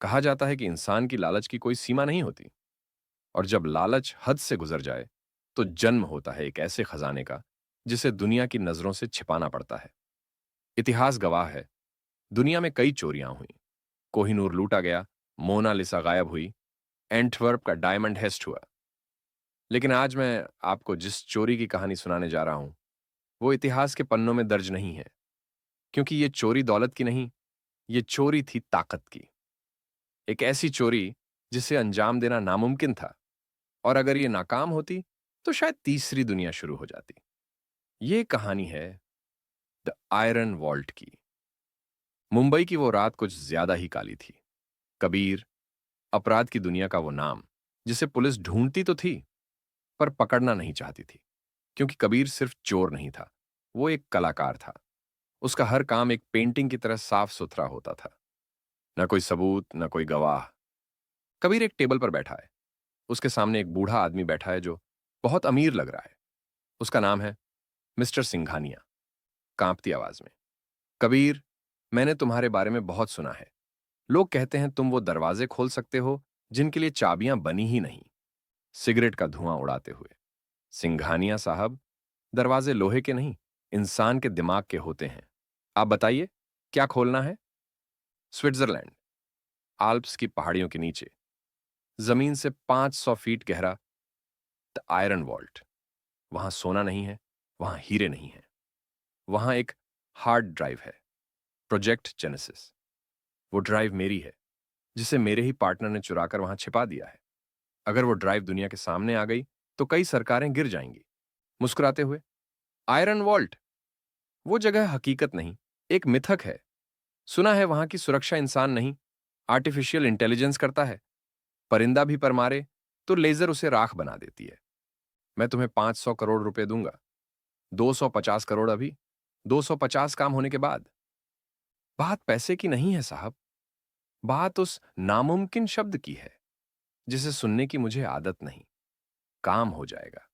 कहा जाता है कि इंसान की लालच की कोई सीमा नहीं होती और जब लालच हद से गुजर जाए तो जन्म होता है एक ऐसे खजाने का जिसे दुनिया की नजरों से छिपाना पड़ता है। इतिहास गवाह है, दुनिया में कई चोरियां हुई। कोहिनूर लूटा गया, मोनालिसा गायब हुई, एंटवर्प का डायमंड हेस्ट हुआ। लेकिन आज मैं आपको जिस चोरी की कहानी सुनाने जा रहा हूं वो इतिहास के पन्नों में दर्ज नहीं है, क्योंकि ये चोरी दौलत की नहीं, ये चोरी थी ताकत की। एक ऐसी चोरी जिसे अंजाम देना नामुमकिन था, और अगर ये नाकाम होती तो शायद तीसरी दुनिया शुरू हो जाती। ये कहानी है द आयरन वॉल्ट की। मुंबई की वो रात कुछ ज्यादा ही काली थी। कबीर, अपराध की दुनिया का वो नाम जिसे पुलिस ढूंढती तो थी पर पकड़ना नहीं चाहती थी, क्योंकि कबीर सिर्फ चोर नहीं था, वो एक कलाकार था। उसका हर काम एक पेंटिंग की तरह साफ सुथरा होता था। न कोई सबूत, न कोई गवाह। कबीर एक टेबल पर बैठा है। उसके सामने एक बूढ़ा आदमी बैठा है जो बहुत अमीर लग रहा है। उसका नाम है मिस्टर सिंघानिया। कांपती आवाज में, कबीर, मैंने तुम्हारे बारे में बहुत सुना है। लोग कहते हैं तुम वो दरवाजे खोल सकते हो जिनके लिए चाबियां बनी ही नहीं। सिगरेट का धुआं उड़ाते हुए, सिंघानिया साहब, दरवाजे लोहे के नहीं, इंसान के दिमाग के होते हैं। आप बताइए, क्या खोलना है? स्विट्जरलैंड, आल्प्स की पहाड़ियों के नीचे, जमीन से 500 फीट गहरा द आयरन वॉल्ट। वहां सोना नहीं है, वहां हीरे नहीं है, वहां एक हार्ड ड्राइव है, प्रोजेक्ट जेनेसिस। वो ड्राइव मेरी है, जिसे मेरे ही पार्टनर ने चुराकर वहां छिपा दिया है। अगर वो ड्राइव दुनिया के सामने आ गई तो कई सरकारें गिर जाएंगी। मुस्कुराते हुए, आयरन वॉल्ट, वो जगह हकीकत नहीं, एक मिथक है। सुना है वहां की सुरक्षा इंसान नहीं, आर्टिफिशियल इंटेलिजेंस करता है। परिंदा भी पर मारे तो लेजर उसे राख बना देती है। मैं तुम्हें 500 करोड़ रुपए दूंगा। 250 करोड़ अभी, 250 काम होने के बाद। बात पैसे की नहीं है साहब, बात उस नामुमकिन शब्द की है जिसे सुनने की मुझे आदत नहीं। काम हो जाएगा,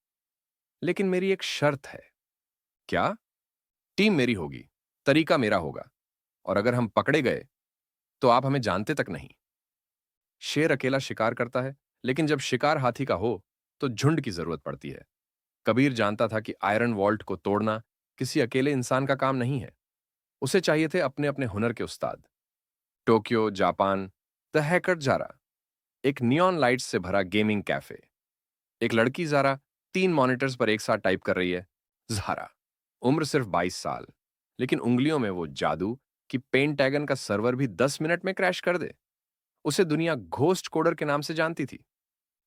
लेकिन मेरी एक शर्त है। क्या? टीम मेरी होगी, तरीका मेरा होगा, और अगर हम पकड़े गए तो आप हमें जानते तक नहीं। शेर अकेला शिकार करता है, लेकिन जब शिकार हाथी का हो तो झुंड की जरूरत पड़ती है। कबीर जानता था कि आयरन वॉल्ट को तोड़ना किसी अकेले इंसान का काम नहीं है। उसे चाहिए थे अपने अपने हुनर के उस्ताद। Tokyo, Japan, the hacker Zara, एक नियॉन लाइट्स से भरा गेमिंग कैफे, एक लड़की जारा 3 मॉनिटर्स पर एक साथ टाइप कर रही है। जारा, उम्र सिर्फ 22 साल, लेकिन उंगलियों में वो जादू कि पेंटागन का सर्वर भी 10 मिनट में क्रैश कर दे। उसे दुनिया घोस्ट कोडर के नाम से जानती थी।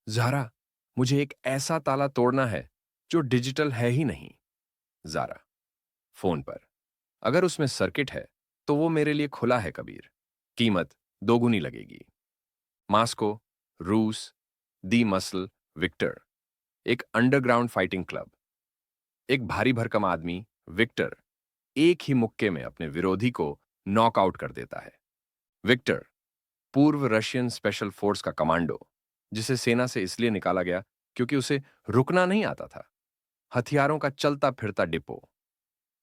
जारा, मुझे एक ऐसा ताला तोड़ना है जो डिजिटल है ही नहीं। जारा, फोन पर, अगर उसमें सर्किट है तो वो मेरे लिए खुला है कबीर। कीमत दोगुनी लगेगी। मास्को, रूस, दी मसल, विक्टर, एक अंडरग्राउंड फाइटिंग क्लब। एक भारी भरकम आदमी, विक्टर, एक ही मुक्के में अपने विरोधी को नॉकआउट कर देता है। विक्टर, पूर्व रशियन स्पेशल फोर्स का कमांडो, जिसे सेना से इसलिए निकाला गया क्योंकि उसे रुकना नहीं आता था। हथियारों का चलता फिरता depot.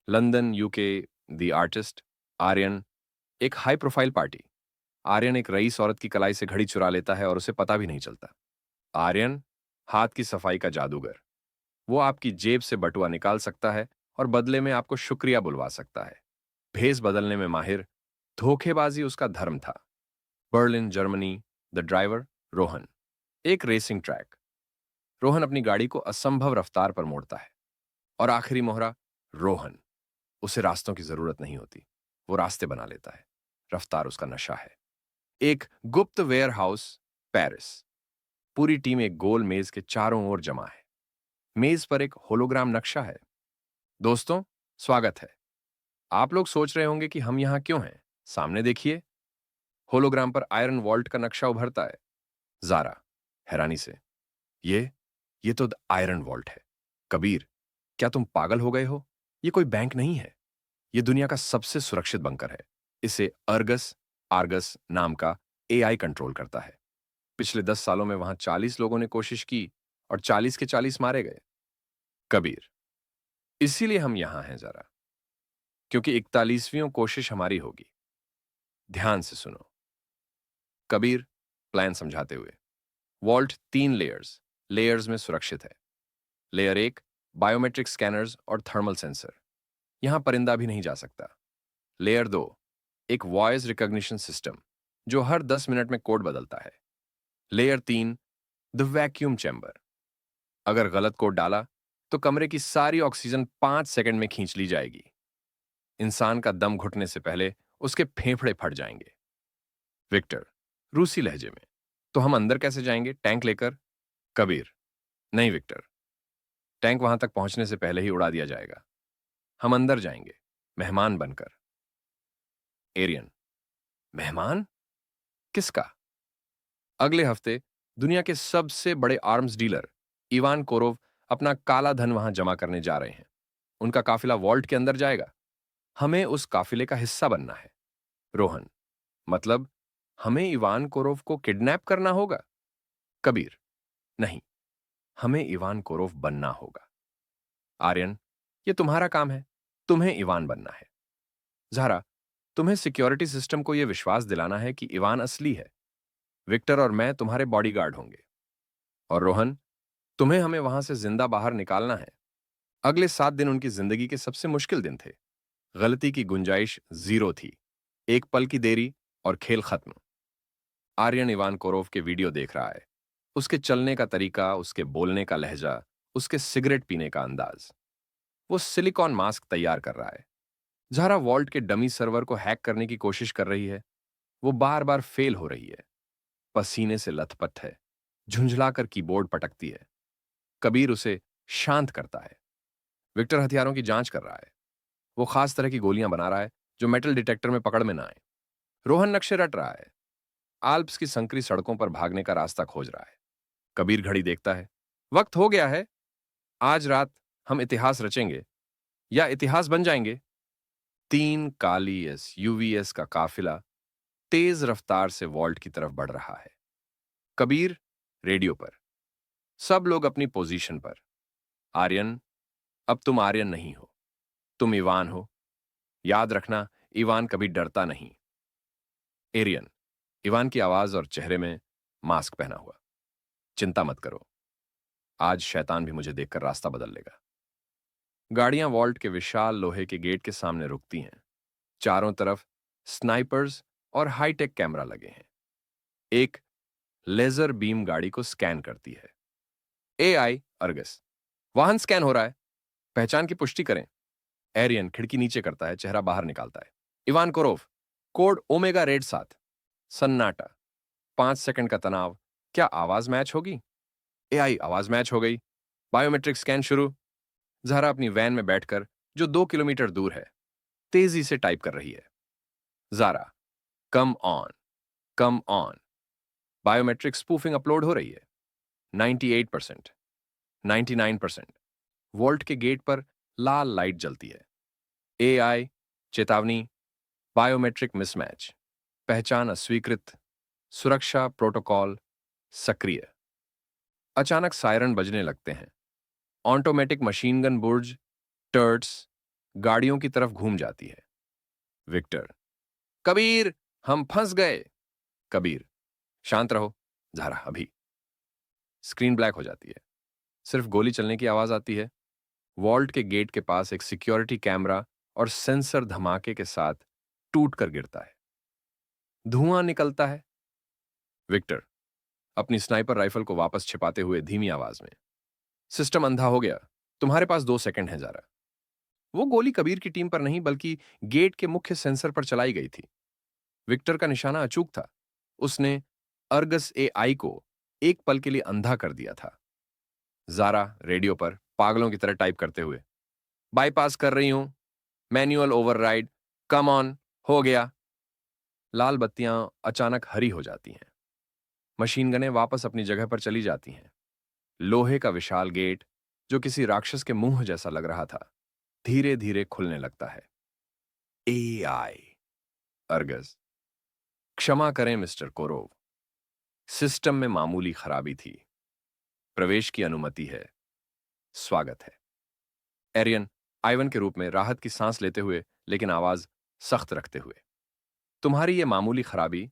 London, UK, the artist, Aryan, एक हाई प्रोफाइल पार्टी। आर्यन एक रईस औरत की कलाई से घड़ी चुरा लेता है और उसे पता भी नहीं चलता। आर्यन, हाथ की सफाई का जादूगर। वो आपकी जेब से बटुआ निकाल सकता है और बदले में आपको शुक्रिया बुलवा सकता है। भेस बदलने में माहिर, धोखेबाजी उसका धर्म था। Berlin, Germany, the driver, Rohan, एक रेसिंग ट्रैक। रोहन अपनी गाड़ी को असंभव रफ्तार पर मोड़ता है। और आखिरी मोहरा, रोहन, उसे रास्तों की जरूरत नहीं होती, वो रास्ते बना लेता है। रफ्तार उसका नशा है। एक गुप्त वेयर हाउस, पेरिस। पूरी टीम एक गोल मेज के चारों ओर जमा है। मेज पर एक होलोग्राम नक्शा है। दोस्तों, स्वागत है। आप लोग सोच रहे होंगे कि हम यहां क्यों हैं। सामने देखिए। होलोग्राम पर आयरन वॉल्ट का नक्शा उभरता है। जारा, हैरानी से, ये ये तो द आयरन वॉल्ट है। कबीर, क्या तुम पागल हो गए हो? ये कोई बैंक नहीं है, ये दुनिया का सबसे सुरक्षित बंकर है। इसे अर्गस आर्गस नाम का एआई कंट्रोल करता है। पिछले 10 सालों में वहां 40 लोगों ने कोशिश की और 40 के 40 मारे गए। कबीर, इसीलिए हम यहां हैं जरा, क्योंकि 41वीं कोशिश हमारी होगी। ध्यान से सुनो। कबीर प्लान समझाते हुए, वॉल्ट 3 लेयर्स में सुरक्षित है। लेयर 1 बायोमेट्रिक स्कैनर्स और थर्मल सेंसर, यहां परिंदा भी नहीं जा सकता। लेयर 2 एक वॉइस रिकॉग्निशन सिस्टम जो हर 10 मिनट में कोड बदलता है। लेयर 3 द वैक्यूम चैम्बर, अगर गलत कोड डाला तो कमरे की सारी ऑक्सीजन 5 सेकंड में खींच ली जाएगी। इंसान का दम घुटने से पहले उसके फेफड़े फट जाएंगे। विक्टर रूसी लहजे में, तो हम अंदर कैसे जाएंगे, टैंक लेकर? कबीर नहीं विक्टर, टैंक वहां तक पहुंचने से पहले ही उड़ा दिया जाएगा। हम अंदर जाएंगे मेहमान बनकर। एरियन मेहमान? किसका? अगले हफ्ते दुनिया के सबसे बड़े आर्म्स डीलर इवान कोरोव अपना काला धन वहां जमा करने जा रहे हैं। उनका काफिला वॉल्ट के अंदर जाएगा। हमें उस काफिले का हिस्सा बनना है। रोहन मतलब हमें इवान कोरोव को किडनैप करना होगा? कबीर नहीं, हमें इवान कोरोव बनना होगा। आर्यन ये तुम्हारा काम है, तुम्हें इवान बनना है। ज़ारा तुम्हें सिक्योरिटी सिस्टम को यह विश्वास दिलाना है कि इवान असली है। विक्टर और मैं तुम्हारे बॉडीगार्ड होंगे। और रोहन तुम्हें हमें वहां से जिंदा बाहर निकालना है। अगले 7 दिन उनकी जिंदगी के सबसे मुश्किल दिन थे। गलती की गुंजाइश 0 थी। एक पल की देरी और खेल खत्म। आर्यन इवान कोरोव के वीडियो देख रहा है। उसके चलने का तरीका, उसके बोलने का लहजा, उसके सिगरेट पीने का अंदाज। वो सिलिकॉन मास्क तैयार कर रहा है। ज़ारा वॉल्ट के डमी सर्वर को हैक करने की कोशिश कर रही है। वो बार बार फेल हो रही है। पसीने से लथपथ है, झुंझलाकर कीबोर्ड पटकती है। कबीर उसे शांत करता है। विक्टर हथियारों की जांच कर रहा है। वो खास तरह की गोलियां बना रहा है जो मेटल डिटेक्टर में पकड़ में ना आए। रोहन नक्शे रट रहा है। आल्प्स की संकरी सड़कों पर भागने का रास्ता खोज रहा है। कबीर घड़ी देखता है। वक्त हो गया है। आज रात हम इतिहास रचेंगे या इतिहास बन जाएंगे। 3 काली एसयूवीएस का काफिला तेज रफ्तार से वॉल्ट की तरफ बढ़ रहा है। कबीर रेडियो पर, सब लोग अपनी पोजीशन पर। आर्यन अब तुम आर्यन नहीं हो, तुम इवान हो। याद रखना, इवान कभी डरता नहीं। एरियन इवान की आवाज और चेहरे में मास्क पहना हुआ। चिंता मत करो, आज शैतान भी मुझे देखकर रास्ता बदल लेगा। गाड़ियां वॉल्ट के विशाल लोहे के गेट के सामने रुकती हैं। चारों तरफ स्नाइपर्स और हाईटेक कैमरा लगे हैं। एक लेजर बीम गाड़ी को स्कैन करती है। एआई अर्गस, वाहन स्कैन हो रहा है, पहचान की पुष्टि करें। एरियन खिड़की नीचे करता है, चेहरा बाहर निकालता है। Ivan Korov, code omega red 7। सन्नाटा, 5 सेकंड का तनाव। क्या आवाज मैच होगी? एआई आवाज मैच हो गई। बायोमेट्रिक स्कैन शुरू। जहरा अपनी वैन में बैठकर, जो 2 किलोमीटर दूर है, तेजी से टाइप कर रही है। Zara come on, come on. Biometric spoofing upload हो रही है। 98%, 99%। वोल्ट के गेट पर लाल लाइट जलती है। एआई चेतावनी, बायोमेट्रिक मिसमैच, पहचान अस्वीकृत, सुरक्षा प्रोटोकॉल सक्रिय। अचानक सायरन बजने लगते हैं। ऑटोमेटिक मशीन गन बुर्ज टर्ट्स गाड़ियों की तरफ घूम जाती है। विक्टर कबीर हम फंस गए। कबीर शांत रहो ज़ारा, अभी। स्क्रीन ब्लैक हो जाती है। सिर्फ गोली चलने की आवाज आती है। वॉल्ट के गेट के पास एक सिक्योरिटी कैमरा और सेंसर धमाके के साथ टूट कर गिरता है। धुआं निकलता है। विक्टर अपनी स्नाइपर राइफल को वापस छिपाते हुए धीमी आवाज में, सिस्टम अंधा हो गया, तुम्हारे पास 2 सेकंड है ज़ारा। वो गोली कबीर की टीम पर नहीं बल्कि गेट के मुख्य सेंसर पर चलाई गई थी। विक्टर का निशाना अचूक था। उसने अर्गस एआई को एक पल के लिए अंधा कर दिया था। ज़ारा रेडियो पर पागलों की तरह टाइप करते हुए, बाईपास कर रही हूं, मैन्युअल ओवरराइड, कम ऑन, हो गया। लाल बत्तियां अचानक हरी हो जाती हैं। मशीन गनें वापस अपनी जगह पर चली जाती हैं। लोहे का विशाल गेट, जो किसी राक्षस के मुंह जैसा लग रहा था, धीरे धीरे खुलने लगता है। एआई अर्गस, क्षमा करें मिस्टर कोरोव, सिस्टम में मामूली खराबी थी। प्रवेश की अनुमति है। स्वागत है। एरियन आइवन के रूप में राहत की सांस लेते हुए, लेकिन आवाज सख्त रखते हुए, तुम्हारी यह मामूली खराबी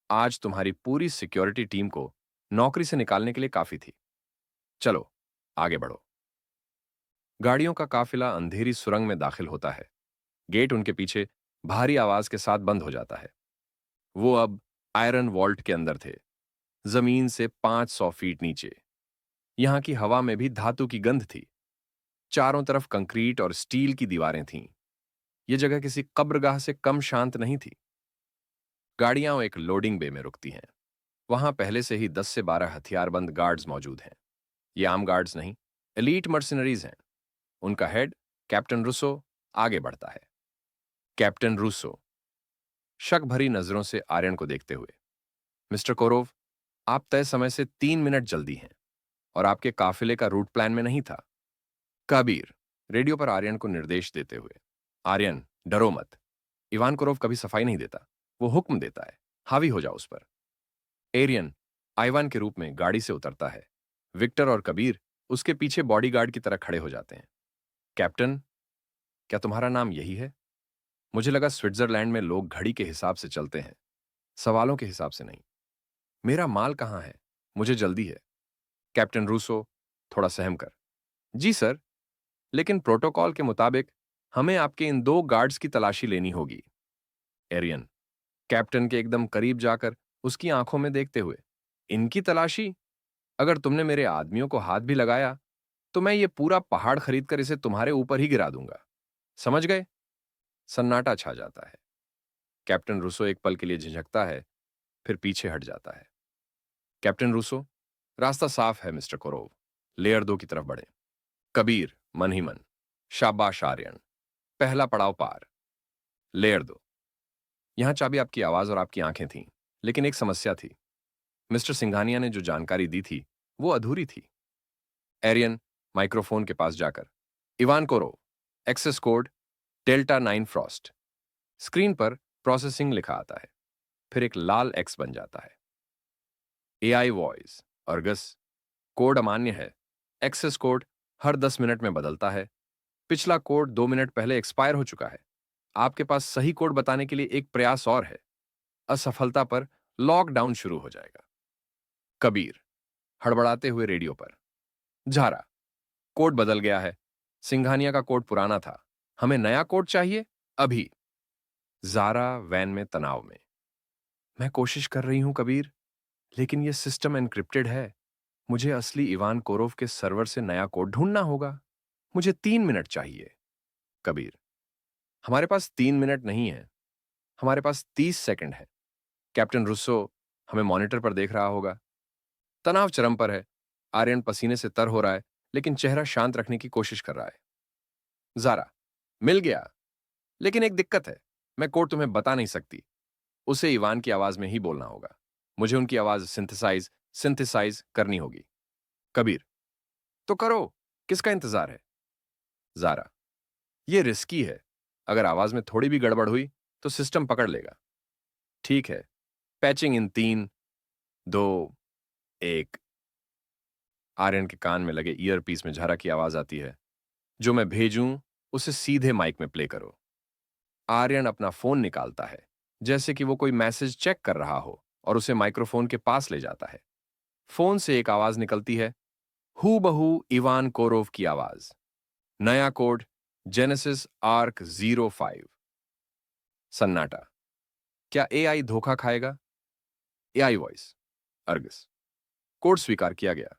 आज तुम्हारी पूरी सिक्योरिटी टीम को नौकरी से निकालने के लिए काफी थी। चलो, आगे बढ़ो। गाड़ियों का काफिला अंधेरी सुरंग में दाखिल होता है। गेट उनके पीछे भारी आवाज के साथ बंद हो जाता है। वो अब आयरन वॉल्ट के अंदर थे, जमीन से 500 फीट नीचे। यहां की हवा में भी धातु की गंध थी। चारों तरफ कंक्रीट और स्टील की दीवारें थीं। यह जगह किसी कब्रगाह से कम शांत नहीं थी। गाड़ियां एक लोडिंग बे में रुकती हैं। वहां पहले से ही 10 से 12 हथियारबंद गार्ड्स मौजूद हैं। ये आम गार्ड्स नहीं, एलीट मर्सिनरीज हैं। उनका हेड कैप्टन रूसो आगे बढ़ता है। कैप्टन रूसो शक भरी नजरों से आर्यन को देखते हुए, मिस्टर कोरोव, आप तय समय से 3 मिनट जल्दी हैं और आपके काफिले का रूट प्लान में नहीं था। कबीर रेडियो पर आर्यन को निर्देश देते हुए, आर्यन, डरो मत। इवान कोरोव कभी सफाई नहीं देता। वो हुक्म देता है, हावी हो जाओ उस पर। एरियन आइवान के रूप में गाड़ी से उतरता है। विक्टर और कबीर उसके पीछे बॉडीगार्ड की तरह खड़े हो जाते हैं। कैप्टन, क्या तुम्हारा नाम यही है? मुझे लगा स्विट्जरलैंड में लोग घड़ी के हिसाब से चलते हैं, सवालों के हिसाब से नहीं। मेरा माल कहां है? मुझे जल्दी है। कैप्टन रूसो थोड़ा सहम कर, जी सर, लेकिन प्रोटोकॉल के मुताबिक हमें आपके इन 2 गार्ड्स की तलाशी लेनी होगी। एरियन कैप्टन के एकदम करीब जाकर उसकी आंखों में देखते हुए, इनकी तलाशी? अगर तुमने मेरे आदमियों को हाथ भी लगाया तो मैं ये पूरा पहाड़ खरीदकर इसे तुम्हारे ऊपर ही गिरा दूंगा। समझ गए? सन्नाटा छा जाता है। कैप्टन रूसो एक पल के लिए झिझकता है, फिर पीछे हट जाता है। कैप्टन रूसो, रास्ता साफ है मिस्टर कोरोव। लेयर 2 की तरफ बढ़े। कबीर मन ही मन, शाबाश आर्यन, पहला पड़ाव पार। लेयर 2। यहां चाबी आपकी आवाज और आपकी आंखें थीं, लेकिन एक समस्या थी। मिस्टर सिंघानिया ने जो जानकारी दी थी वो अधूरी थी। एरियन माइक्रोफोन के पास जाकर, Ivan Koro, access code delta 9 frost. Screen पर प्रोसेसिंग लिखा आता है, फिर एक लाल एक्स बन जाता है। एआई वॉइस, अर्गस, कोड अमान्य है। एक्सेस कोड हर 10 मिनट में बदलता है। पिछला कोड 2 मिनट पहले एक्सपायर हो चुका है। आपके पास सही कोड बताने के लिए एक प्रयास और है। असफलता पर लॉकडाउन शुरू हो जाएगा। कबीर हड़बड़ाते हुए रेडियो पर, झारा, कोड बदल गया है। सिंघानिया का कोड पुराना था। हमें नया कोड चाहिए अभी। जारा वैन में तनाव में, मैं कोशिश कर रही हूं कबीर, लेकिन यह सिस्टम एन्क्रिप्टेड है। मुझे असली इवान कोरोव के सर्वर से नया कोड ढूंढना होगा। मुझे 3 मिनट चाहिए। कबीर, हमारे पास 3 मिनट नहीं है, हमारे पास 30 सेकंड है। कैप्टन रुस्सो हमें मॉनिटर पर देख रहा होगा। तनाव चरम पर है। आर्यन पसीने से तर हो रहा है, लेकिन चेहरा शांत रखने की कोशिश कर रहा है। जारा, मिल गया, लेकिन एक दिक्कत है। मैं कोड तुम्हें बता नहीं सकती। उसे इवान की आवाज में ही बोलना होगा। मुझे उनकी आवाज सिंथेसाइज करनी होगी। कबीर, तो करो, किसका इंतजार है? जारा, ये रिस्की है। अगर आवाज में थोड़ी भी गड़बड़ हुई तो सिस्टम पकड़ लेगा। ठीक है, पैचिंग इन 3, 2, 1। आर्यन के कान में लगे ईयरपीस में झारा की आवाज आती है, जो मैं भेजूं उसे सीधे माइक में प्ले करो। आर्यन अपना फोन निकालता है, जैसे कि वो कोई मैसेज चेक कर रहा हो, और उसे माइक्रोफोन के पास ले जाता है। फोन से एक आवाज निकलती है, हूबहू इवान कोरोव की आवाज। नया कोड जेनेसिस आर्क 05। सन्नाटा। क्या एआई धोखा खाएगा? एआई वॉइस, अर्गस, कोड स्वीकार किया गया।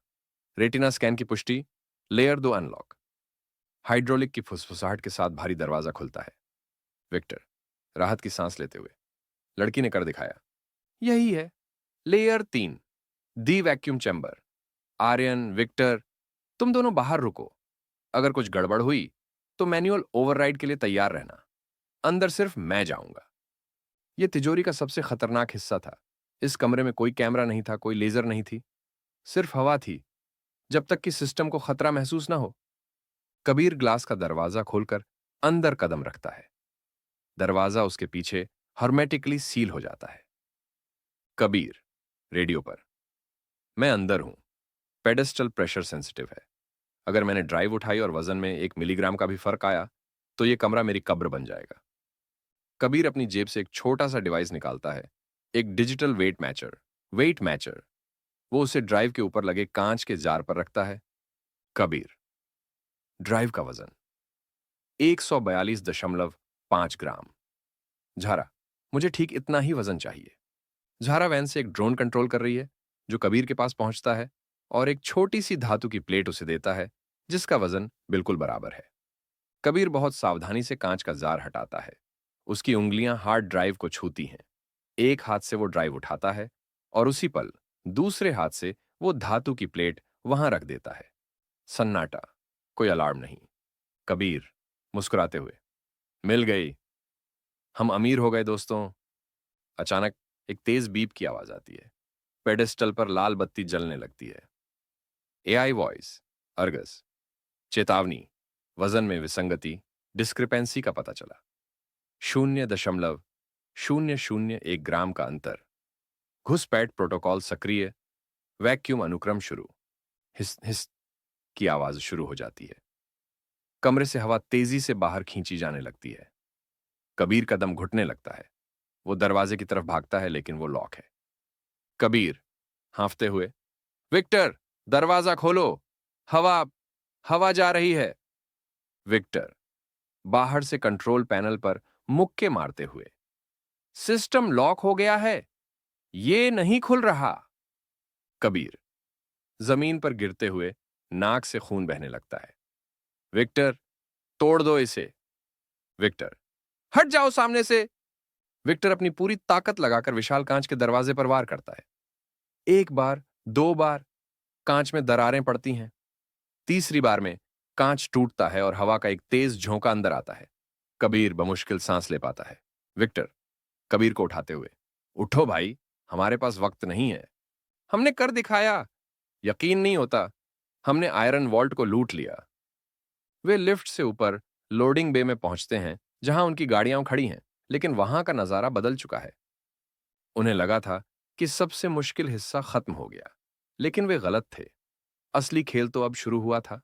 रेटिना स्कैन की पुष्टि। Layer 2 unlock. हाइड्रोलिक की फुसफुसाहट के साथ भारी दरवाजा खुलता है। विक्टर राहत की सांस लेते हुए, लड़की ने कर दिखाया, यही है लेयर 3, दी वैक्यूम चैम्बर। आर्यन, विक्टर, तुम दोनों बाहर रुको। अगर कुछ गड़बड़ हुई तो मैन्युअल ओवरराइड के लिए तैयार रहना। अंदर सिर्फ मैं जाऊंगा। यह तिजोरी का सबसे खतरनाक हिस्सा था। इस कमरे में कोई कैमरा नहीं था, कोई लेजर नहीं थी, सिर्फ हवा थी, जब तक कि सिस्टम को खतरा महसूस ना हो। कबीर ग्लास का दरवाजा खोलकर अंदर कदम रखता है। दरवाजा उसके पीछे हर्मेटिकली सील हो जाता है। कबीर रेडियो पर, मैं अंदर हूं। पेडेस्टल प्रेशर सेंसिटिव है। अगर मैंने ड्राइव उठाई और वजन में 1 मिलीग्राम का भी फर्क आया तो यह कमरा मेरी कब्र बन जाएगा। कबीर अपनी जेब से एक छोटा सा डिवाइस निकालता है एक डिजिटल वेट मैचर, वो उसे ड्राइव के ऊपर लगे कांच के जार पर रखता है। कबीर, ड्राइव का वजन 142.5 ग्राम। झारा, मुझे ठीक इतना ही वजन चाहिए। झारा वैन से एक ड्रोन कंट्रोल कर रही है, जो कबीर के पास पहुंचता है और एक छोटी सी धातु की प्लेट उसे देता है, जिसका वजन बिल्कुल बराबर है। कबीर बहुत सावधानी से कांच का जार हटाता है। उसकी उंगलियां हार्ड ड्राइव को छूती हैं। एक हाथ से वो ड्राइव उठाता है और उसी पल दूसरे हाथ से वो धातु की प्लेट वहां रख देता है। सन्नाटा, कोई अलार्म नहीं। कबीर मुस्कुराते हुए, मिल गई, हम अमीर हो गए दोस्तों। अचानक एक तेज बीप की आवाज आती है। पेडेस्टल पर लाल बत्ती जलने लगती है। एआई वॉइस, अर्गस, चेतावनी, वजन में विसंगति, डिस्क्रिपेंसी का पता चला। 0.001 ग्राम का अंतर। घुसपैठ प्रोटोकॉल सक्रिय। वैक्यूम अनुक्रम शुरू। हिस हिस की आवाज शुरू हो जाती है। कमरे से हवा तेजी से बाहर खींची जाने लगती है। कबीर का दम घुटने लगता है। वो दरवाजे की तरफ भागता है, लेकिन वो लॉक है। कबीर हांफते हुए, विक्टर, दरवाजा खोलो, हवा हवा जा रही है। विक्टर बाहर से कंट्रोल पैनल पर मुक्के मारते हुए, सिस्टम लॉक हो गया है, ये नहीं खुल रहा। कबीर जमीन पर गिरते हुए नाक से खून बहने लगता है। विक्टर, तोड़ दो इसे। विक्टर, हट जाओ सामने से। विक्टर अपनी पूरी ताकत लगाकर विशाल कांच के दरवाजे पर वार करता है। एक बार, दो बार, कांच में दरारें पड़ती हैं। तीसरी बार में कांच टूटता है और हवा का एक तेज झोंका अंदर आता है। कबीर बमुश्किल सांस ले पाता है। विक्टर कबीर को उठाते हुए, उठो भाई, हमारे पास वक्त नहीं है। हमने कर दिखाया। यकीन नहीं होता, हमने आयरन वॉल्ट को लूट लिया। वे लिफ्ट से ऊपर लोडिंग बे में पहुंचते हैं, जहां उनकी गाड़ियां खड़ी हैं, लेकिन वहां का नजारा बदल चुका है। उन्हें लगा था कि सबसे मुश्किल हिस्सा खत्म हो गया, लेकिन वे गलत थे। असली खेल तो अब शुरू हुआ था।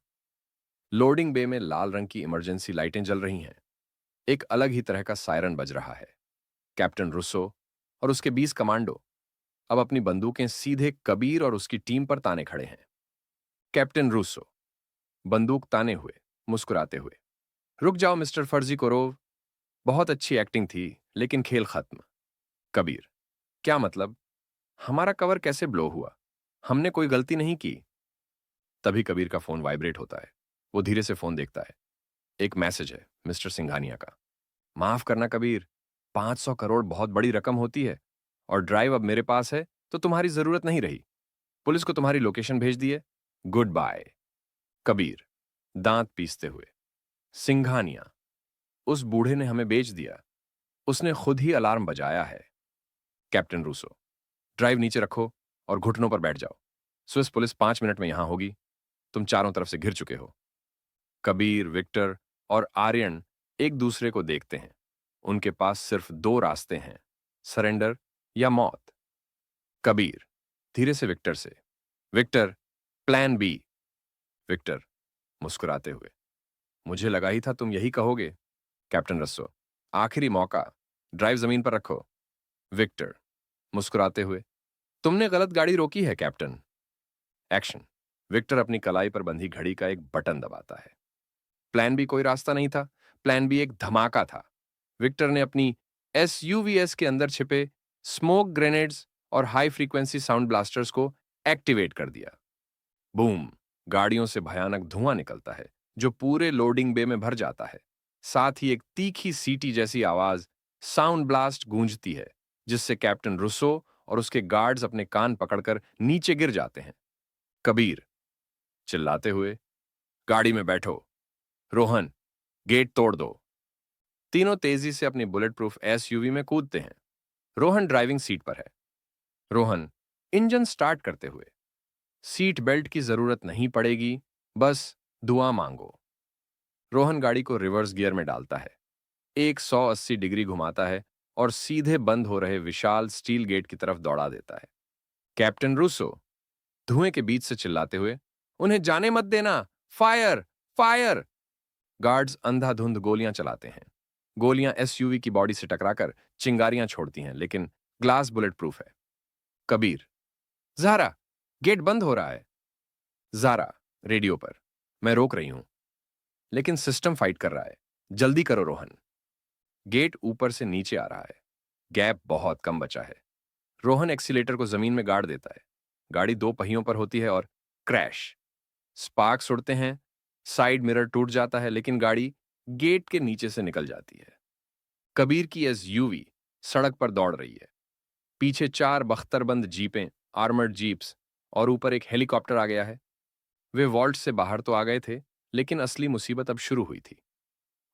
लोडिंग बे में लाल रंग की इमरजेंसी लाइटें जल रही हैं। एक अलग ही तरह का सायरन बज रहा है। कैप्टन रुसो और उसके 20 कमांडो अब अपनी बंदूकें सीधे कबीर और उसकी टीम पर ताने खड़े हैं। कैप्टन रूसो बंदूक ताने हुए, मुस्कुराते हुए, रुक जाओ मिस्टर फर्जी कोरोव, बहुत अच्छी एक्टिंग थी, लेकिन खेल खत्म। कबीर, क्या मतलब? हमारा कवर कैसे ब्लो हुआ? हमने कोई गलती नहीं की। तभी कबीर का फोन वाइब्रेट होता है। वो धीरे से फोन देखता है। एक मैसेज है मिस्टर सिंघानिया का। माफ करना कबीर, 500 करोड़ बहुत बड़ी रकम होती है, और ड्राइव अब मेरे पास है, तो तुम्हारी जरूरत नहीं रही। पुलिस को तुम्हारी लोकेशन भेज दी है। Good bye. कबीर दांत पीसते हुए, सिंघानिया, उस बूढ़े ने हमें बेच दिया। उसने खुद ही अलार्म बजाया है। कैप्टन रूसो, ड्राइव नीचे रखो और घुटनों पर बैठ जाओ। स्विस पुलिस 5 मिनट में यहां होगी। तुम चारों तरफ से घिर चुके हो। कबीर, विक्टर और आर्यन एक दूसरे को देखते हैं। उनके पास सिर्फ दो रास्ते हैं, सरेंडर या मौत। कबीर धीरे से विक्टर से, विक्टर, प्लान बी। विक्टर मुस्कुराते हुए, मुझे लगा ही था तुम यही कहोगे। कैप्टन रस्सो, आखिरी मौका, ड्राइव जमीन पर रखो। विक्टर मुस्कुराते हुए, तुमने गलत गाड़ी रोकी है कैप्टन। एक्शन। विक्टर अपनी कलाई पर बंधी घड़ी का एक बटन दबाता है। प्लान बी कोई रास्ता नहीं था, प्लान बी एक धमाका था। विक्टर ने अपनी एसयूवीएस के अंदर छिपे स्मोक ग्रेनेड्स और हाई फ्रीक्वेंसी साउंड ब्लास्टर्स को एक्टिवेट कर दिया। बूम, गाड़ियों से भयानक धुआं निकलता है, जो पूरे लोडिंग बे में भर जाता है। साथ ही एक तीखी सीटी जैसी आवाज, साउंड ब्लास्ट, गूंजती है, जिससे कैप्टन रुसो और उसके गार्ड्स अपने कान पकड़कर नीचे गिर जाते हैं। कबीर चिल्लाते हुए, गाड़ी में बैठो। रोहन, गेट तोड़ दो। तीनों तेजी से अपनी बुलेट प्रूफ एसयूवी में कूदते हैं। रोहन ड्राइविंग सीट पर है। रोहन इंजन स्टार्ट करते हुए, सीट बेल्ट की जरूरत नहीं पड़ेगी, बस दुआ मांगो। रोहन गाड़ी को रिवर्स गियर में डालता है, एक 180 डिग्री घुमाता है और सीधे बंद हो रहे विशाल स्टील गेट की तरफ दौड़ा देता है। कैप्टन रूसो धुएं के बीच से चिल्लाते हुए, उन्हें जाने मत देना, फायर, फायर। गार्ड्स अंधाधुंध गोलियां चलाते हैं। गोलियां एसयूवी की बॉडी से टकराकर चिंगारियां छोड़ती हैं, लेकिन ग्लास बुलेट प्रूफ है। कबीर, ज़ारा, गेट बंद हो रहा है। ज़ारा, रेडियो पर, मैं रोक रही हूं, लेकिन सिस्टम फाइट कर रहा है। जल्दी करो रोहन। गेट ऊपर से नीचे आ रहा है। गैप बहुत कम बचा है। रोहन एक्सीलेटर को जमीन में गाड़ देता है। गाड़ी दो पहियों पर होती है और क्रैश। स्पार्क्स उड़ते हैं, साइड मिरर टूट जाता है, लेकिन गाड़ी गेट के नीचे से निकल जाती है। कबीर की एसयूवी सड़क पर दौड़ रही है। पीछे चार बख्तरबंद जीपें, आर्मर्ड जीप्स और ऊपर एक हेलीकॉप्टर आ गया है। वे वॉल्ट से बाहर तो आ गए थे, लेकिन असली मुसीबत अब शुरू हुई थी।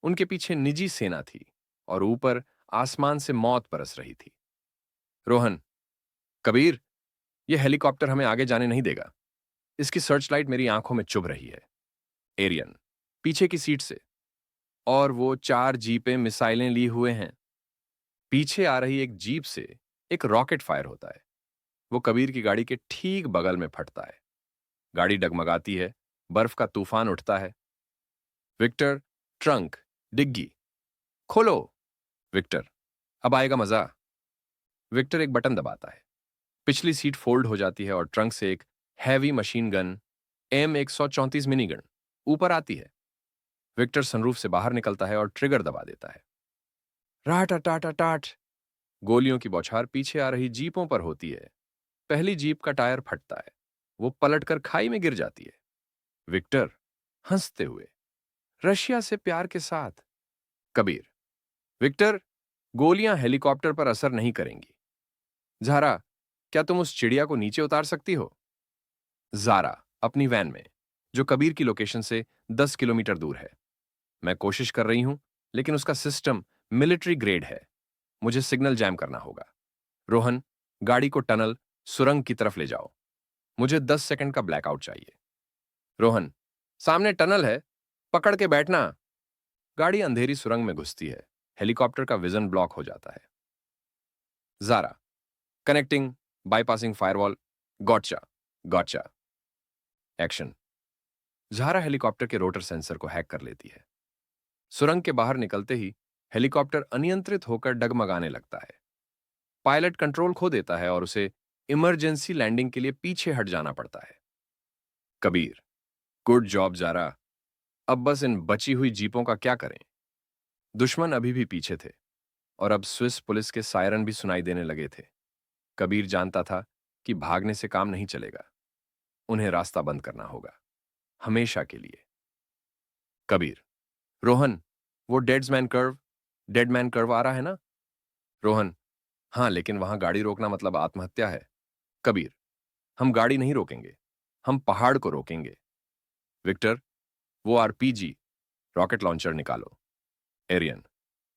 उनके पीछे निजी सेना थी और ऊपर आसमान से मौत बरस रही थी। रोहन, कबीर, यह हेलीकॉप्टर हमें आगे जाने नहीं देगा। इसकी सर्च लाइट मेरी आंखों में चुभ रही है। एरियन, पीछे की सीट से। और वो चार जीपें मिसाइलें ली हुए हैं। पीछे आ रही एक जीप से एक रॉकेट फायर होता है। वो कबीर की गाड़ी के ठीक बगल में फटता है। गाड़ी डगमगाती है, बर्फ का तूफान उठता है। विक्टर, ट्रंक, डिग्गी, खोलो। विक्टर, अब आएगा मजा। विक्टर एक बटन दबाता है। पिछली सीट फोल्ड हो जाती है और ट्रंक से एक heavy machine gun M134 mini gun ऊपर आती है। विक्टर सनरूफ से बाहर निकलता है और ट्रिगर दबा देता है। राटा टाटा टाट। गोलियों की बौछार पीछे आ रही जीपों पर होती है। पहली जीप का टायर फटता है। वो पलटकर खाई में गिर जाती है। विक्टर, हंसते हुए, रशिया से प्यार के साथ। कबीर, विक्टर, गोलियां हेलीकॉप्टर पर असर नहीं करेंगी। ज़ारा, क्या तुम उस चिड़िया को नीचे उतार सकती हो? ज़ारा, अपनी वैन में, जो कबीर की लोकेशन से 10 किलोमीटर दूर है। मैं कोशिश कर रही हूं, लेकिन उसका सिस्टम मिलिट्री ग्रेड है। मुझे सिग्नल जैम करना होगा। रोहन, गाड़ी को टनल, सुरंग की तरफ ले जाओ। मुझे 10 सेकंड का ब्लैकआउट चाहिए। रोहन, सामने टनल है, पकड़ के बैठना। गाड़ी अंधेरी सुरंग में घुसती है। हेलीकॉप्टर का विजन ब्लॉक हो जाता है। Zara, connecting, bypassing firewall, gotcha, gotcha. Action. Zara helicopter के रोटर सेंसर को हैक कर लेती है। सुरंग के बाहर निकलते ही हेलीकॉप्टर अनियंत्रित होकर डगमगाने लगता है। पायलट कंट्रोल खो देता है और उसे इमरजेंसी लैंडिंग के लिए पीछे हट जाना पड़ता है। Kabir, good job Zara. अब बस इन बची हुई जीपों का क्या करें? दुश्मन अभी भी पीछे थे और अब स्विस पुलिस के सायरन भी सुनाई देने लगे थे। कबीर जानता था कि भागने से काम नहीं चलेगा। उन्हें रास्ता बंद करना होगा, हमेशा के लिए। कबीर, रोहन, वो डेड मैन कर्व आ रहा है ना? रोहन, हाँ, लेकिन वहां गाड़ी रोकना मतलब आत्महत्या है। कबीर, हम गाड़ी नहीं रोकेंगे, हम पहाड़ को रोकेंगे। विक्टर, वो आरपीजी, रॉकेट लॉन्चर निकालो। एरियन,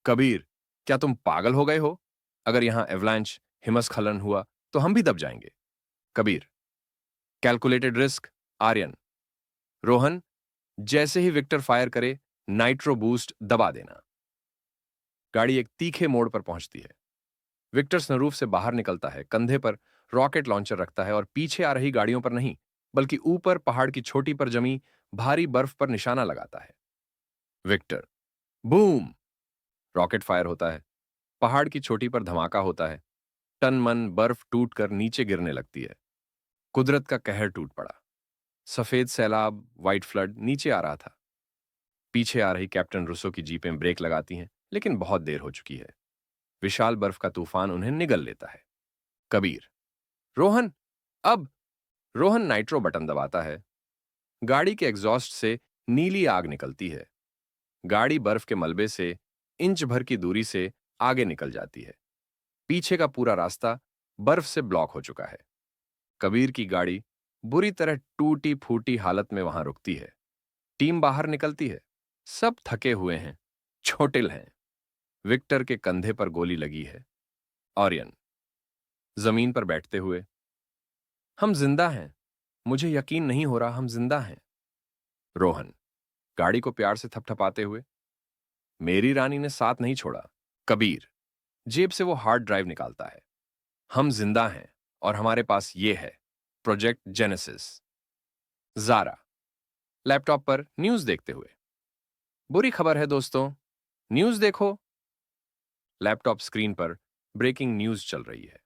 कबीर, क्या तुम पागल हो गए हो? अगर यहां एवलांच, हिमस्खलन हुआ तो हम भी दब जाएंगे। Kabir, calculated risk. आर्यन, रोहन, जैसे ही विक्टर फायर करे, नाइट्रो बूस्ट दबा देना। गाड़ी एक तीखे मोड़ पर पहुंचती है। विक्टर सनरूफ से बाहर निकलता है, कंधे पर रॉकेट लॉन्चर रखता है और पीछे आ रही गाड़ियों पर नहीं, बल्कि ऊपर पहाड़ की चोटी पर जमी भारी बर्फ पर निशाना लगाता है। Victor, boom. रॉकेट फायर होता है। पहाड़ की चोटी पर धमाका होता है। टन मन बर्फ टूटकर नीचे गिरने लगती है। कुदरत का कहर टूट पड़ा। सफेद सैलाब, व्हाइट फ्लड नीचे आ रहा था। पीछे आ रही कैप्टन रुसो की जीपें ब्रेक लगाती हैं, लेकिन बहुत देर हो चुकी है। विशाल बर्फ का तूफान उन्हें निगल लेता है। कबीर, रोहन, अब। रोहन नाइट्रो बटन दबाता है। गाड़ी के एग्जॉस्ट से नीली आग निकलती है। गाड़ी बर्फ के मलबे से इंच भर की दूरी से आगे निकल जाती है। पीछे का पूरा रास्ता बर्फ से ब्लॉक हो चुका है। कबीर की गाड़ी बुरी तरह टूटी फूटी हालत में वहां रुकती है। टीम बाहर निकलती है। सब थके हुए हैं, छोटिल हैं। विक्टर के कंधे पर गोली लगी है। ऑरियन, जमीन पर बैठते हुए, हम जिंदा हैं। मुझे यकीन नहीं हो रहा हम जिंदा हैं। रोहन, गाड़ी को प्यार से थपथपाते हुए, मेरी रानी ने साथ नहीं छोड़ा। कबीर, जेब से वो हार्ड ड्राइव निकालता है। हम जिंदा हैं और हमारे पास ये है, प्रोजेक्ट जेनेसिस। ज़ारा, लैपटॉप पर न्यूज देखते हुए, बुरी खबर है दोस्तों, न्यूज देखो। लैपटॉप स्क्रीन पर ब्रेकिंग न्यूज चल रही है।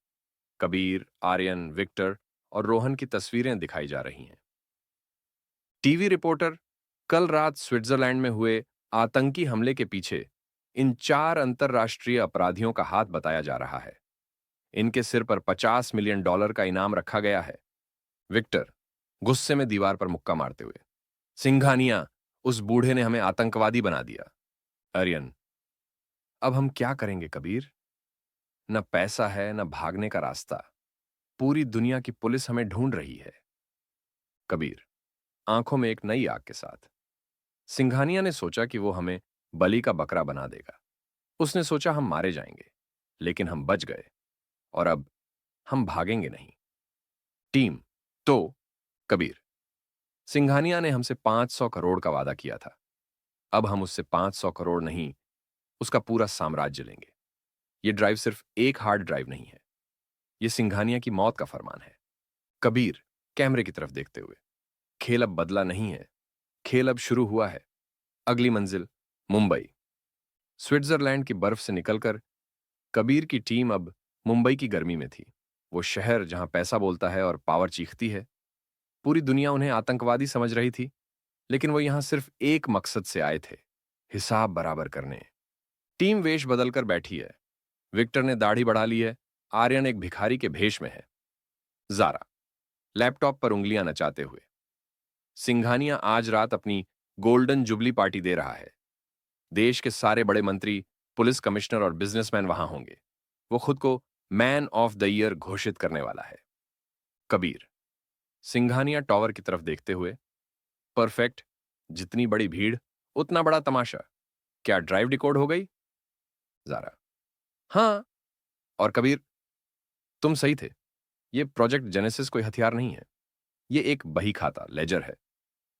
कबीर, आर्यन, विक्टर और रोहन की तस्वीरें दिखाई जा रही हैं। टीवी रिपोर्टर, कल रात स्विट्जरलैंड में हुए आतंकी हमले के पीछे इन 4 अंतर्राष्ट्रीय अपराधियों का हाथ बताया जा रहा है। इनके सिर पर $50 मिलियन का इनाम रखा गया है। विक्टर, गुस्से में दीवार पर मुक्का मारते हुए, सिंघानिया, उस बूढ़े ने हमें आतंकवादी बना दिया। आर्यन, अब हम क्या करेंगे कबीर? न पैसा है, न भागने का रास्ता। पूरी दुनिया की पुलिस हमें ढूंढ रही है। कबीर, आंखों में एक नई आग के साथ, सिंघानिया ने सोचा कि वो हमें बलि का बकरा बना देगा। उसने सोचा हम मारे जाएंगे, लेकिन हम बच गए, और अब हम भागेंगे नहीं। टीम, तो कबीर, सिंघानिया ने हमसे 500 करोड़ का वादा किया था। अब हम उससे 500 करोड़ नहीं, उसका पूरा साम्राज्य लेंगे। ये ड्राइव सिर्फ एक हार्ड ड्राइव नहीं है, ये सिंघानिया की मौत का फरमान है। कबीर, कैमरे की तरफ देखते हुए, खेल अब बदला नहीं है, खेल अब शुरू हुआ है। अगली मंजिल मुंबई। स्विट्जरलैंड की बर्फ से निकलकर कबीर की टीम अब मुंबई की गर्मी में थी। वो शहर जहां पैसा बोलता है और पावर चीखती है। पूरी दुनिया उन्हें आतंकवादी समझ रही थी, लेकिन वो यहां सिर्फ एक मकसद से आए थे, हिसाब बराबर करने। टीम वेश बदलकर बैठी है। विक्टर ने दाढ़ी बढ़ा ली है, आर्यन एक भिखारी के भेष में है। जारा, लैपटॉप पर उंगलियां नचाते हुए, सिंघानिया आज रात अपनी गोल्डन जुबली पार्टी दे रहा है। देश के सारे बड़े मंत्री, पुलिस कमिश्नर और बिजनेसमैन वहां होंगे। वो खुद को मैन ऑफ द ईयर घोषित करने वाला है। कबीर, सिंघानिया टॉवर की तरफ देखते हुए, परफेक्ट, जितनी बड़ी भीड़ उतना बड़ा तमाशा। क्या ड्राइव डिकोड हो गई? जारा, हाँ। और कबीर, तुम सही थे। ये प्रोजेक्ट जेनेसिस कोई हथियार नहीं है, ये एक बही खाता लेजर है।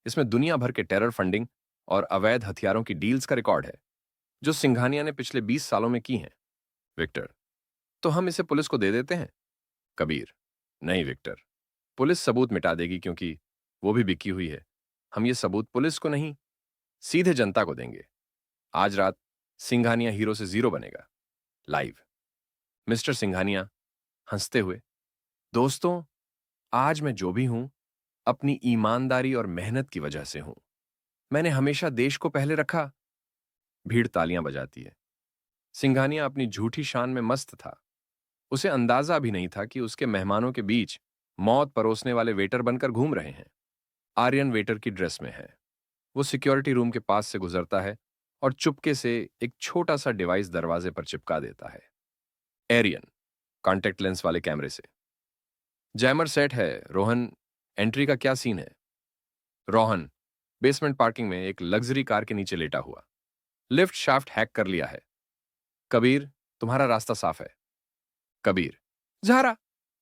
इसमें दुनिया भर के टेरर फंडिंग और अवैध हथियारों की डील्स का रिकॉर्ड है, जो सिंघानिया ने पिछले 20 सालों में की हैं। विक्टर, तो हम इसे पुलिस को दे देते हैं? कबीर, नहीं विक्टर, पुलिस सबूत मिटा देगी क्योंकि वो भी बिकी हुई है। हम ये सबूत पुलिस को नहीं, सीधे जनता को देंगे। आज रात सिंघानिया हीरो से जीरो बनेगा, लाइव। मिस्टर सिंघानिया, हंसते हुए, दोस्तों, आज मैं जो भी हूं, अपनी ईमानदारी और मेहनत की वजह से हूं। मैंने हमेशा देश को पहले रखा। भीड़ तालियां बजाती है। सिंघानिया अपनी झूठी शान में मस्त था। उसे अंदाजा भी नहीं था कि उसके मेहमानों के बीच मौत परोसने वाले वेटर बनकर घूम रहे हैं। आर्यन वेटर की ड्रेस में है। वो सिक्योरिटी रूम के पास से गुजरता है और चुपके से एक छोटा सा डिवाइस दरवाजे पर चिपका देता है। एरियन, कॉन्टेक्ट लेंस वाले कैमरे से, जैमर सेट है। रोहन, एंट्री का क्या सीन है? रोहन, बेसमेंट पार्किंग में एक लग्जरी कार के नीचे लेटा हुआ। लिफ्ट शाफ्ट हैक कर लिया है। कबीर, तुम्हारा रास्ता साफ है। कबीर, झारा,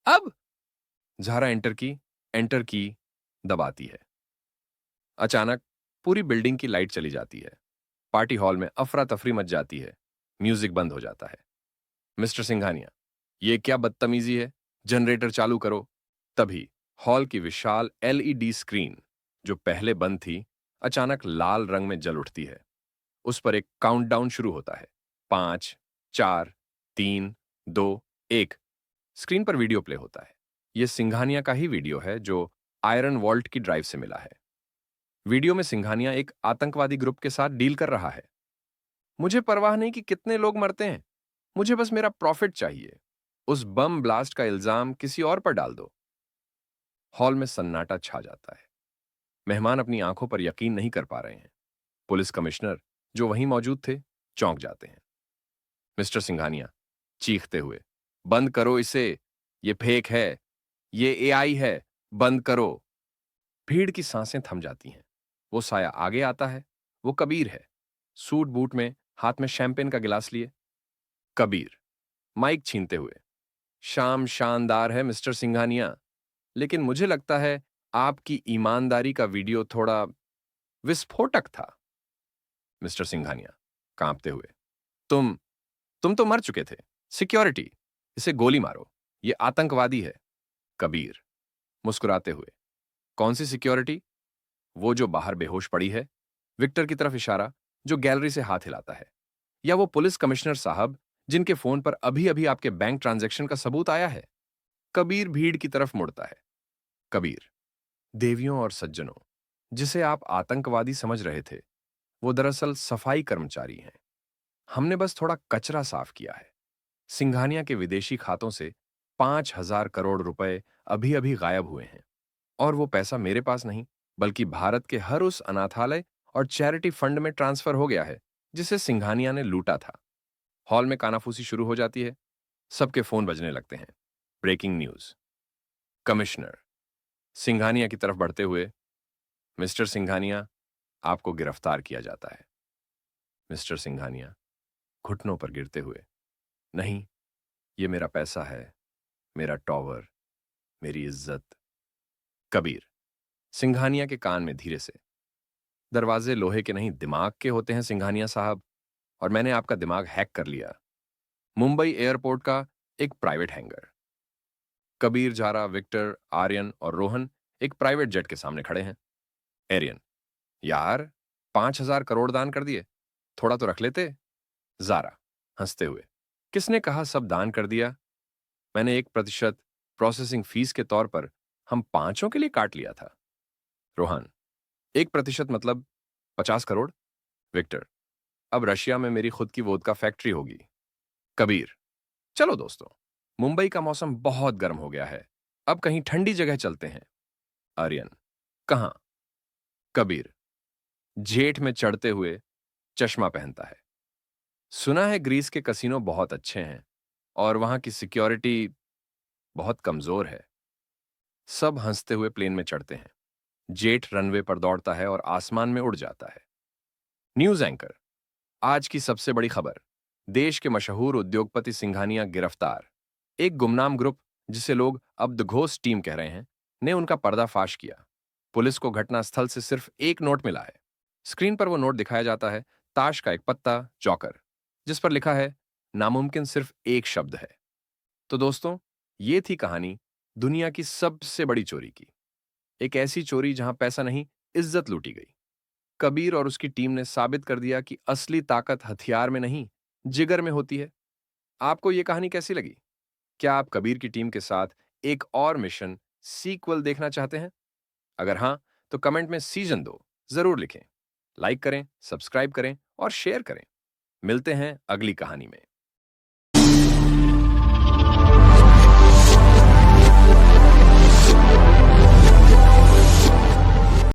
अब? झारा एंटर की दबाती है। अचानक पूरी बिल्डिंग की लाइट चली जाती है। पार्टी हॉल में अफरा तफरी मच जाती है। म्यूजिक बंद हो जाता है। मिस्टर सिंघानिया, ये क्या बदतमीजी है? जनरेटर चालू करो। तभी हॉल की विशाल एलईडी स्क्रीन, जो पहले बंद थी, अचानक लाल रंग में जल उठती है। उस पर एक काउंटडाउन शुरू होता है। 5, 4, 3, 2, 1। स्क्रीन पर वीडियो प्ले होता है। यह सिंघानिया का ही वीडियो है, जो आयरन वॉल्ट की ड्राइव से मिला है। वीडियो में सिंघानिया एक आतंकवादी ग्रुप के साथ डील कर रहा है। मुझे परवाह नहीं कि कितने लोग मरते हैं, मुझे बस मेरा प्रॉफिट चाहिए। उस बम ब्लास्ट का इल्जाम किसी और पर डाल दो। हॉल में सन्नाटा छा जाता है। मेहमान अपनी आंखों पर यकीन नहीं कर पा रहे हैं। पुलिस कमिश्नर, जो वहीं मौजूद थे, चौंक जाते हैं। मिस्टर सिंघानिया, चीखते हुए, बंद करो इसे, ये फेक है, ये एआई है, बंद करो। भीड़ की सांसें थम जाती हैं। वो साया आगे आता है। वो कबीर है, सूट बूट में, हाथ में शैंपेन का गिलास लिए। कबीर, माइक छीनते हुए, शाम शानदार है मिस्टर सिंघानिया, लेकिन मुझे लगता है आपकी ईमानदारी का वीडियो थोड़ा विस्फोटक था। मिस्टर सिंघानिया, कांपते हुए, तुम तुम तो मर चुके थे। सिक्योरिटी, इसे गोली मारो, ये आतंकवादी है। कबीर, मुस्कुराते हुए, कौन सी सिक्योरिटी? वो जो बाहर बेहोश पड़ी है। विक्टर की तरफ इशारा, जो गैलरी से हाथ हिलाता है। या वो पुलिस कमिश्नर साहब, जिनके फोन पर अभी अभी आपके बैंक ट्रांजैक्शन का सबूत आया है। कबीर भीड़ की तरफ मुड़ता है। कबीर, देवियों और सज्जनों, जिसे आप आतंकवादी समझ रहे थे, वो दरअसल सफाई कर्मचारी हैं। हमने बस थोड़ा कचरा साफ किया है। सिंघानिया के विदेशी खातों से 5,000 करोड़ रुपए अभी अभी गायब हुए हैं। और वो पैसा मेरे पास नहीं, बल्कि भारत के हर उस अनाथालय और चैरिटी फंड में ट्रांसफर हो गया है जिसे सिंघानिया ने लूटा था। हॉल में कानाफूसी शुरू हो जाती है। सबके फोन बजने लगते हैं। Breaking news. कमिश्नर सिंघानिया की तरफ बढ़ते हुए, मिस्टर सिंघानिया, आपको गिरफ्तार किया जाता है। मिस्टर सिंघानिया घुटनों पर गिरते हुए, नहीं, ये मेरा पैसा है, मेरा टॉवर, मेरी इज्जत। कबीर सिंघानिया के कान में धीरे से, दरवाजे लोहे के नहीं दिमाग के होते हैं सिंघानिया साहब, और मैंने आपका दिमाग हैक कर लिया। मुंबई एयरपोर्ट का एक private hangar. Kabir, Zara, Victor, Aryan और रोहन एक प्राइवेट जेट के सामने खड़े हैं। एरियन, यार, 5,000 करोड़ दान कर दिए, थोड़ा तो रख लेते। जारा हंसते हुए, किसने कहा सब दान कर दिया? मैंने 1% प्रोसेसिंग फीस के तौर पर हम पांचों के लिए काट लिया था। रोहन, 1% मतलब 50 करोड़। विक्टर, अब रशिया में मेरी खुद की वोदका फैक्ट्री होगी। कबीर, चलो दोस्तों, मुंबई का मौसम बहुत गर्म हो गया है, अब कहीं ठंडी जगह चलते हैं। आर्यन, कहां? कबीर, जेठ में चढ़ते हुए, चश्मा पहनता है। सुना है ग्रीस के कसिनो बहुत अच्छे हैं और वहां की सिक्योरिटी बहुत कमजोर है। सब हंसते हुए प्लेन में चढ़ते हैं। जेट रनवे पर दौड़ता है और आसमान में उड़ जाता है। न्यूज एंकर, आज की सबसे बड़ी खबर, देश के मशहूर उद्योगपति सिंघानिया गिरफ्तार। एक गुमनाम ग्रुप, जिसे लोग अब द घोस्ट टीम कह रहे हैं, ने उनका पर्दाफाश किया। पुलिस को घटनास्थल से सिर्फ एक नोट मिला है। स्क्रीन पर वो नोट दिखाया जाता है, ताश का एक पत्ता, जॉकर, जिस पर लिखा है, नामुमकिन सिर्फ एक शब्द है। तो दोस्तों, ये थी कहानी दुनिया की सबसे बड़ी चोरी की। एक ऐसी चोरी जहां पैसा नहीं, इज्जत लूटी गई। कबीर और उसकी टीम ने साबित कर दिया कि असली ताकत हथियार में नहीं, जिगर में होती है। आपको यह कहानी कैसी लगी? क्या आप कबीर की टीम के साथ एक और मिशन सीक्वल देखना चाहते हैं? अगर हां, तो कमेंट में सीजन 2 जरूर लिखें। लाइक करें, सब्सक्राइब करें और शेयर करें। मिलते हैं अगली कहानी में।